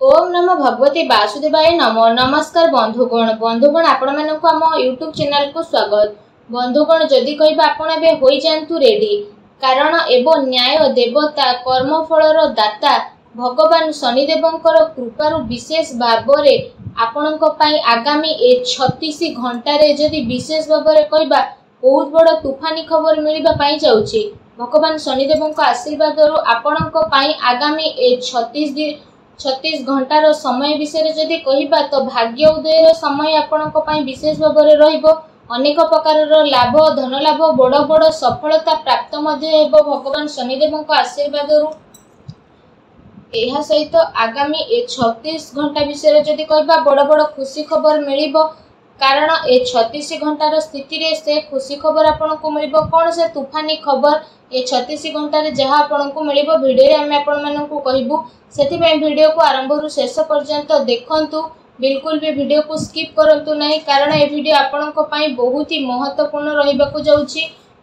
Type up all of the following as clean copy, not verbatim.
ओम नमो भगवते वासुदेवाय नमो। नमस्कार बंधुगण आपण मानक आम यूट्यूब चैनल को स्वागत। बंधुगण जदि कहबा आपण एबे होई जानतु रेडी, कारण एवं न्याय देवता कर्मफलर दाता भगवान शनिदेवंकर कृपारु विशेष भावरे आपणक पई आगामी 36 घंटारे जदि विशेष भावरे कहबा बहुत बड़ तूफानी खबर मिलिबा पई जाउची। भगवान शनिदेवंक आशीर्वादरु आपणक पई आगामी 36 घंटार समय विषय जदि कहबा तो भाग्य उदयर समय आपणक पई विशेष भावरे रहिबो। अनेक प्रकार लाभ धन लाभ बड़ बड़ सफलता प्राप्त मध्य हेबो भगवान शनिदेवंक आशीर्वादरु। एहा सहित आगामी 36 घंटा विषय जदि कहबा बड़ बड़ खुशी खबर मिलिबो, कारण 36 घंटार स्थिति रे से खुशी खबर आपनको मिलिबो। कोन से तूफानी खबर 36 घंटारे जहाँ आपनको मिलिबो वीडियो रे आमे आपण माननकु कहिबु। सेति पई वीडियो को आरंभ रु शेष पर्यंत देखंतु, बिल्कुल भी वीडियो को स्किप करंतु नहीं, कारण ए वीडियो आपनको पई बहुत ही महत्वपूर्ण रहिबाकु जाउची।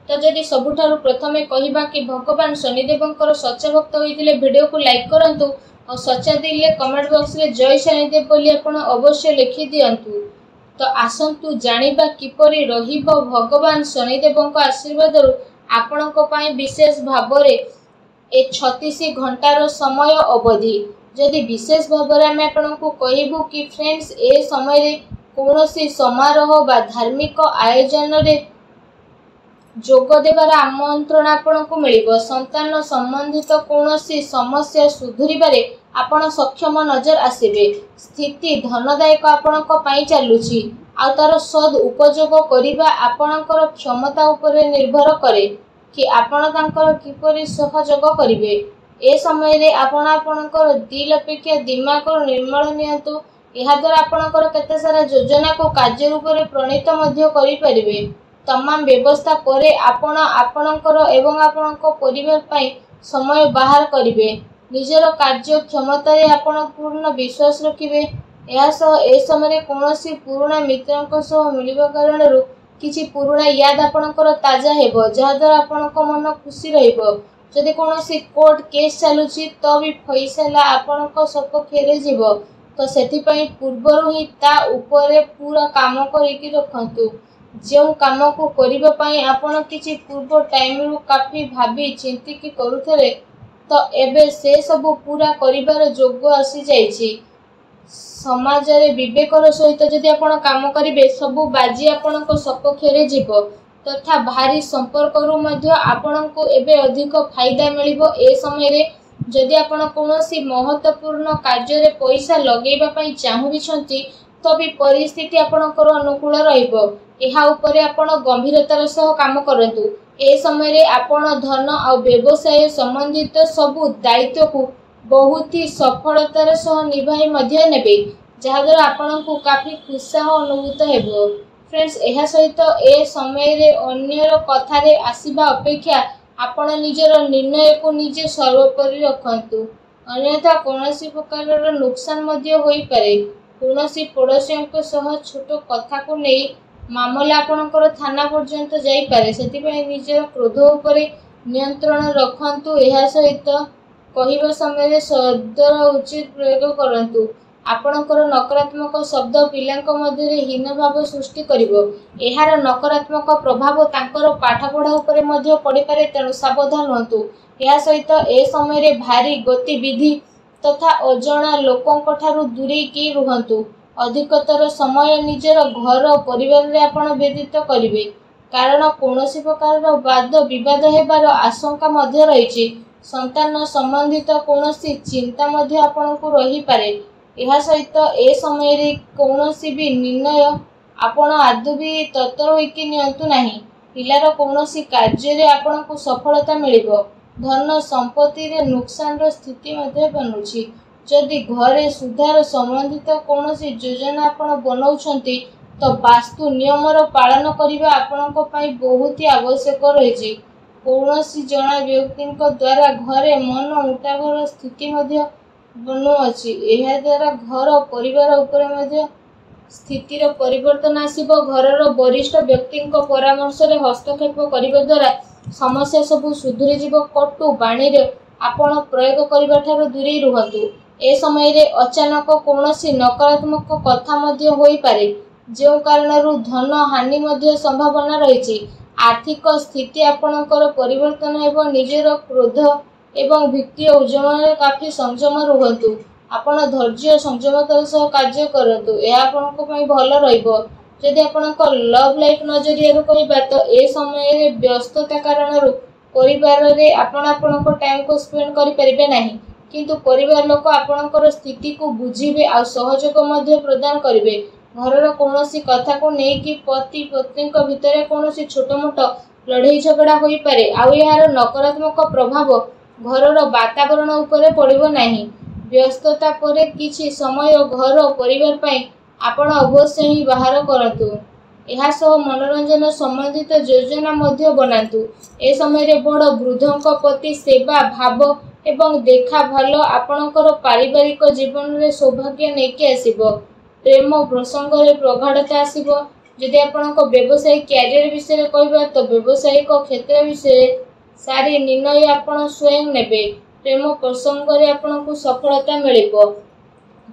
तो जदि सबुठारु प्रथमे कहिबा कि भगवान शनिदेवंकर सच्चा भक्त होइतिले वीडियो को लाइक करंतु और सच्चा दिले कमेंट बॉक्स रे जय शनिदेव बोली आपण अवश्य लिखि दियंतु। तो आसंतु जानिबा किपरि रहिबो भगवान शनिदेवंक आशीर्वादरु आपणक पई विशेष भावरे 36 घंटार समय अवधि। जदि विशेष भावरे आमे आपणकु कहिबु कि फ्रेंड्स ए समय रे कोनोसी समारोह बा धार्मिक आयोजन रे जोग देवार आमंत्रण आपणकु मिलिबो। संतान संबंधित कोनोसी समस्या सुधुरिबारे आपण सक्षम नजर आसीबे। स्थिति धनदायक आपणक पई चालुची आ तार सद उपयोग करिबा आपणकर क्षमता उपरे निर्भर करे कि आपण तांकर किपरि सहयोग करिवे। ए समय रे आपण आपणकर दिल अपेक्षा दिमाग निर्मल नियंतु। एहा द्वारा आपणकर केते सारा योजना को कार्य रूप रे प्रणीत मध्य करि परिबे। तमाम व्यवस्था परे आपण आपणकर एवं आपणक परिवार पई समय बाहर करिवे। निजर कार्य क्षमता रे आपण पूर्ण विश्वास रखिबे। ए समय कोनोसी पुराना मित्रक सह मिलिबा कारणरु किछि पुराना याद आपणकर ताजा हेबो, जहा द्वारा आपणक मन खुशी रहिबो। जदि कोनोसी कोर्ट केस चालुची तो भी फैसला आपणक सपक्ष रे जिवो। तो सेति पई पूर्वरु ही ता ऊपर पूरा काम करिकि रखंतु। जेउ काम को करिबा पई आपण किछि पूर्व टाइम रु काफी भाबी चिंती कि करूथले, तो एबे से सब पूरा करिबार जोग आसी जाईछि। समाज रे विवेकर सहित जदि आपण काम करिवे सबु बाजी आपणक सपक्ष रे जीवो, तथा भारी संपर्क रु मध्य आपणको एबे अधिक फायदा मिलिबो। ए समय रे जदि आपण कोनोसी महत्वपूर्ण कार्य रे पैसा लगेबा पई चाहू बिछंती तो भी परिस्थिति आपणकर अनुकूल रहिबो। एहा ऊपर आपण गंभीरतार सह काम करंतु। ए समय रे आपण धन आ व्यवसाय संबंधित सबु दायित्व को बहुत ही सफलतार सह निभाई मध्य नेबे, जहा द्वारा आपणको काफी उत्साह अनुभूत हेबो। फ्रेंड्स एहा सहित ए समय रे अन्यर कथा रे आसीबा अपेक्षा आपण निजर निर्णय को निजे सर्वोपरि रखंतु, अन्यथा कोनोसी प्रकार नुकसान मध्य होई पारे। कोनोसी पड़ोसियों सह छोट कथा को नहीं मामला आपणकर थाना पर्यंत जाई पारे। सेति पई निजर क्रोध उपरे नियंत्रण रखंतु। एहा सहित कहिबा समय शब्दर उचित प्रयोग करंतु। आपणकर नकारात्मक शब्द पिलांक मध्य रे हीन भाव सृष्टि करिवो। एहार नकारात्मक प्रभाव तांकर पाठ पढ़ा उपरे मध्य पड़ी पारे, तेणु सावधान रहंतु। एहा सहित ए समय रे भारी गतिविधि तथा अजणा लोकंक ठारू दूरी की रुहंतु। अधिकतर समय निजर घर परिवार रे आपण व्यतीत करिवे, कारण कोनोसी प्रकार वाद विवाद हेबार आशंका मध्य रहिछि। संतान संबंधित कोनोसी चिंता मध्य आपणको रही पारे। एहा सहित ए समय रे कोनोसी भी निर्णय आपण आदु भी तत्पर होइकि नियंतु नाही। पिलार कोनोसी कार्य रे आपणको सफलता मिलिबो। धन संपत्ति रे नुकसान रो स्थिति मध्य बनुछि। जदि घरे सुधार संबंधित कोनोसी योजना आपण बनाउछंती तो वास्तु नियम रो पालन करिबा आपणको पई बहुत ही आवश्यक रहिछि। कोनोसी जणा व्यक्तिक द्वारा घरे मन उठावर स्थिति मध्य बनु अछि। एहा द्वारा घर परिवार उपरे मध्य स्थितिर परिवर्तन आसीबो। घरर वरिष्ठ व्यक्तिक परामर्श रे हस्तक्षेप करिबा द्वारा समस्या सब सुधुरी जीवो। कटु बाणी रे आपण प्रयोग करिबा ठारो दूरी रुहंतु। ए समय रे अचानक कौनसी नकारात्मक कथा मध्य होई पारे जो कारणरू धन हानि मध्य संभावना रही। आर्थिक स्थिति आपणकर परिवर्तन एवं निजर क्रोध एवं वित्तीय उद्यम काफी संयम रुहतु। आपण धैर्य संयमतार सह कार्य करतु, यह आपनको पई भल रहिबो। जदि आपणक लव लाइफ नजरिया कहबा तो ए समय रे व्यस्तता कारणरू परिवार रे आपण आपणक टाइम को स्पेंड करि परिबे नाही, किंतु परिवार लोक आपणकर स्थिति को बुझिबे आ सहयोग मध्य प्रदान करिवे। घरर कौनसी कथा को नहीं कि पति पत्नी भितर कौनसी छोट मोट लड़ाई झगड़ा होई पारे आउ यार नकारात्मक प्रभाव घरर वातावरण उपरे पड़िबो नाही। व्यस्तता परे किछि समय घर परिवार पई आपण अवश्य ही बाहर करतु। यह सह मनोरंजन संबंधित योजना मध्य बनातु। ए समय रे बड़ वृद्धंक प्रति सेवा भाव एवं देखा भल आपणकर पारिवारिक जीवन रे सौभाग्य नेकी आसीबो। प्रेम प्रसंग रे प्रगाढ़ता आसीबो। जदि आपणक व्यवसाय कैरियर विषय कहबा तो व्यावसायिक क्षेत्र विषय सारी निर्णय आपण स्वयं नेबे। प्रेम प्रसंग रे आपणको सफलता मिलिबो।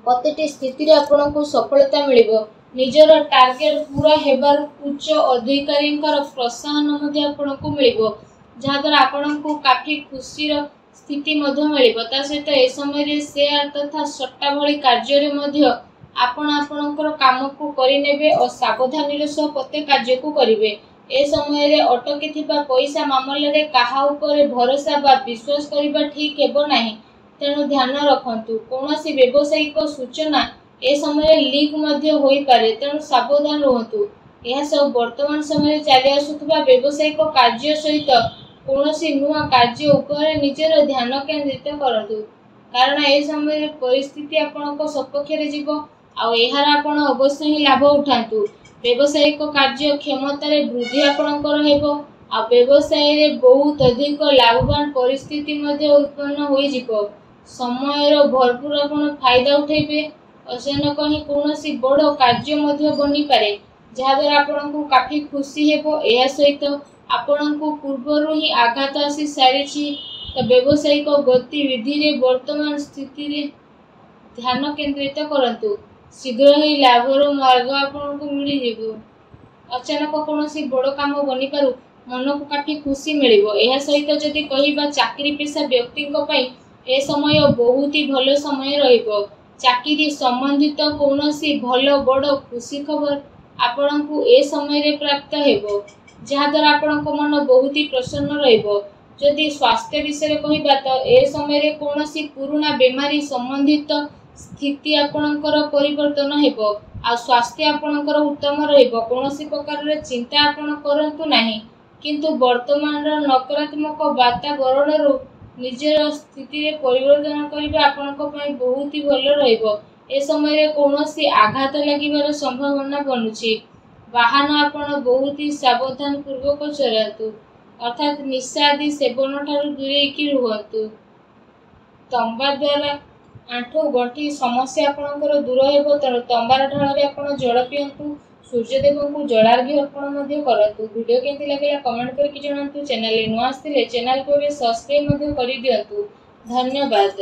प्रतिटी स्थिति रे आपणको सफलता मिलिबो। निजर टार्गेट पूरा हेबार उच्च अधिकारींकर प्रोत्साहन मध्य आपणको मिलिबो, जहा द्वारा आपणको काफी खुशी रो स्थिति मध्य मिलिबो। ता सहित ए समय रे शेयर तथा सट्टा भली कार्य रे मध्य आपण आपणकर काम को करि नेबे और सावधानी रे सह प्रत्येक कार्य को करिवे। ए समय रे अटकी थिबा पैसा मामले रे काहा उपरे भरोसा बा विश्वास करिबा ठीक हेबो नाही, तेणु ध्यान रखंतु। कौनसी व्यावसायिक सूचना ए समय लीक मध्य होई पारे, तेणु सावधान रहंतु। यह सब वर्तमान समय चली आसुथिबा व्यावसायिक कार्य सहित कौनसी नुआ कार्य उपरे निजर ध्यान केंद्रित करंतु, कारण ए समय परिस्थिति आपणक सपक्ष रे जीवो आ एहार आपण अवश्य ही लाभ उठांतु। व्यावसायिक कार्य क्षमता रे वृद्धि आपणकर हेबो आ व्यवसाय रे बहुत अधिक लाभवान परिस्थिति मध्य उत्पन्न होई जिवो। समय रो भरपूर आपण फायदा उठेबे। अचानक ही कौनसी बड़ कार्य मध्य बनी पारे, जहा द्वारा आपणको काफी खुशी हेबो। एहा सहित आपणको पूर्वरु ही आघात आसी सारिछि, तो व्यावसायिक गतिविधि रे वर्तमान स्थिति रे ध्यान केंद्रित करंतु। शीघ्र ही लाभर मार्ग आपको मिल जिवो। अचानक कौनसी बड़ काम बनी पारु मन को काफी खुशी मिलिबो। एहा सहित जदि कहिबा चाकरी पेशा व्यक्ति ए समय बहुत ही भल समय रहिबो। चाकरी संबंधित कौनसी भल बड़ खुशी खबर आपको ए समय रे प्राप्त हेबो, जहा द्वारा आपनको मन बहुत ही प्रसन्न रहिबो। जदि स्वास्थ्य विषय कहिबा तो ए समय रे कौनसी पुराना बीमारी संबंधित स्थिति आपणकर परिवर्तन हेबो आ स्वास्थ्य आपणकर उत्तम रहिबो। कौनसी प्रकार रे चिंता आपण करंतु नाही, किंतु वर्तमान नकारात्मक वातावरण रो निजर स्थिति रे परिवर्तन करिबा आपणक पई बहुत ही भल रहिबो। ए समय रे कौनसी आघात लागिबार संभावना बनुछि। वाहन आपण बहुत ही सावधान पूर्वक चलातु, अर्थात निशा आदि सेवन ठारू दूरे की रुहतु। तंबा द्वारा आंठू गंठी समस्या आपणकर दूर हेबो, तेणु तंबार ढाଳରେ आपण जल पियंतु। सूर्यदेव को जलार्घ्य अर्पण मध्य करतु। वीडियो केमती लागला कमेंट करके जणांतु। चैनल नुआ आस्थिले चैनल को सब्सक्राइब मध्य करि दियंतु। धन्यवाद।